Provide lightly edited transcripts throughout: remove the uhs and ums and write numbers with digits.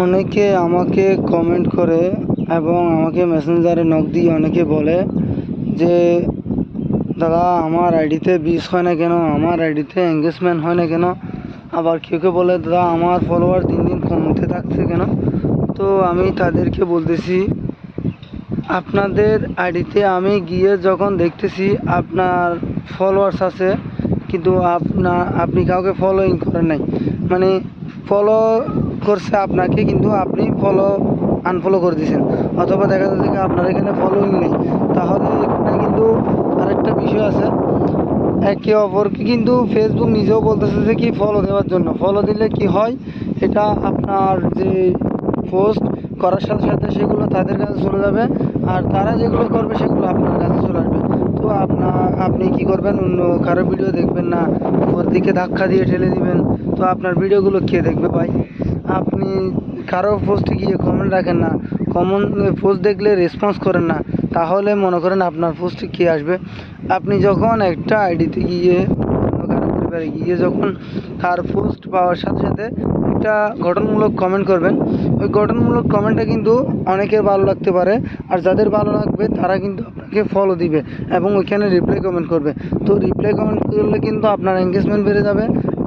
অনেকে আমাকে কমেন্ট করে এবং আমাকে মেসেঞ্জারে নক দিয়ে অনেকে বলে যে দাদা আমার আইডিতে ভিউজ হয় না কেন, আমার আইডিতে এঙ্গেজমেন্ট হয় না কেন। আবার কেউ কেউ বলে দাদা আমার ফলোয়ার দিন দিন কমতে থাকছে কেন। তো আমি তাদেরকে বলতেছি, আপনাদের আইডিতে আমি গিয়ে যখন দেখতেছি আপনার ফলোয়ার্স আছে কিন্তু আপনি কাউকে ফলোইং করেন নাই, মানে ফলো করছে আপনাকে কিন্তু আপনি আনফলো করে দিয়েছেন, অথবা দেখা যাচ্ছে যে আপনার এখানে ফলোইং নেই, তাহলে এখানে কিন্তু আরেকটা বিষয় আছে। একে অপরকে কিন্তু ফেসবুক নিজেও বলতেছে যে কি ফলো দেওয়ার জন্য, ফলো দিলে কি হয়, এটা আপনার যে পোস্ট করার সাথে সাথে সেগুলো তাদের কাছে চলে যাবে, আর তারা যেগুলো করবে সেগুলো আপনার কাছে চলে আসবে। তো আপনি কি করবেন, অন্য কারো ভিডিও দেখবেন না, ওর দিকে ধাক্কা দিয়ে ঠেলে দিবেন, তো আপনার ভিডিওগুলো কে দেখবে ভাই? আপনি কারো পোস্টে গিয়ে কমেন্ট রাখেন না, পোস্ট দেখলে রেসপন্স করেন না, তাহলে মনে করেন আপনার পোস্টে কে আসবে? আপনি যখন একটা আইডিতে গিয়ে অন্য কারো পরিবারে গিয়ে যখন তার পোস্ট পাওয়ার সাথে সাথে একটা গঠনমূলক কমেন্ট করবেন, ওই গঠনমূলক কমেন্টটা কিন্তু অনেকের ভালো লাগতে পারে, আর যাদের ভালো লাগবে তারা কিন্তু আপনাকে ফলো দিবে এবং ওইখানে রিপ্লাই কমেন্ট করবে। তো রিপ্লাই কমেন্ট করলে কিন্তু আপনার এঙ্গেজমেন্ট বেড়ে যাবে,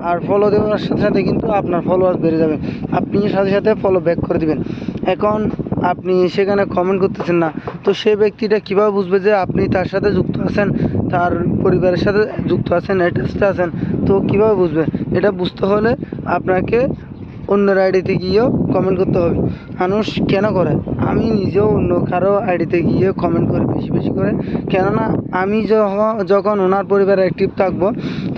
আর ফলো দেওয়ার সাথে সাথে কিন্তু আপনার ফলোয়ার্স বেড়ে যাবে, আপনি সাথে সাথে ফলো ব্যাক করে দিবেন। এখন আপনি সেখানে কমেন্ট করতেছেন না, তো সেই ব্যক্তিটা কীভাবে বুঝবে যে আপনি তার সাথে যুক্ত আছেন, তার পরিবারের সাথে যুক্ত আছেন, অ্যাটাচড আছেন? তো কীভাবে বুঝবে? এটা বুঝতে হলে আপনাকে অন্যের আইডিতে গিয়েও কমেন্ট করতে হবে। মানুষ কেন করে? আমি নিজেও অন্য কারো আইডিতে গিয়ে কমেন্ট করি বেশি বেশি করে, কেননা আমি যখন ওনার পরিবারে অ্যাক্টিভ থাকবো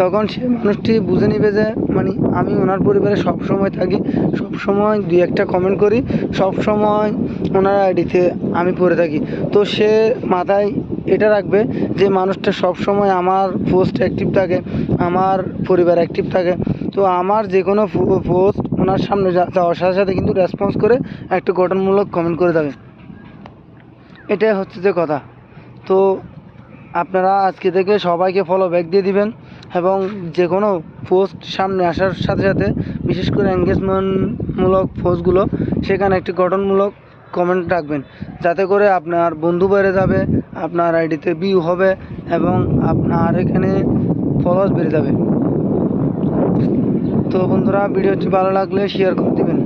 তখন সে মানুষটি বুঝে নেবে যে মানে আমি ওনার পরিবারে সবসময় থাকি, সবসময় দুই একটা কমেন্ট করি, সবসময় ওনার আইডিতে আমি পড়ে থাকি। তো সে মাথায় এটা রাখবে যে মানুষটা সবসময় আমার পোস্ট অ্যাক্টিভ থাকে, আমার পরিবার অ্যাক্টিভ থাকে, তো আমার যে কোনো পোস্ট ওনার সামনে যাওয়ার সাথে সাথে কিন্তু রেসপন্স করে একটা গঠনমূলক কমেন্ট করে দেবে। এটাই হচ্ছে যে কথা। তো আপনারা আজকে থেকে সবাইকে ফলো ব্যাক দিয়ে দিবেন এবং যে কোনো পোস্ট সামনে আসার সাথে সাথে বিশেষ করে এঙ্গেজমেন্টমূলক পোস্টগুলো সেখানে একটি গঠনমূলক কমেন্ট রাখবেন, যাতে করে আপনার বন্ধু বেড়ে যাবে, আপনার আইডিতে ভিউ হবে এবং আপনার এখানে ফলোয়ার্স বেড়ে যাবে। তো বন্ধুরা, ভিডিওটি ভালো লাগলে শেয়ার করে দিবেন।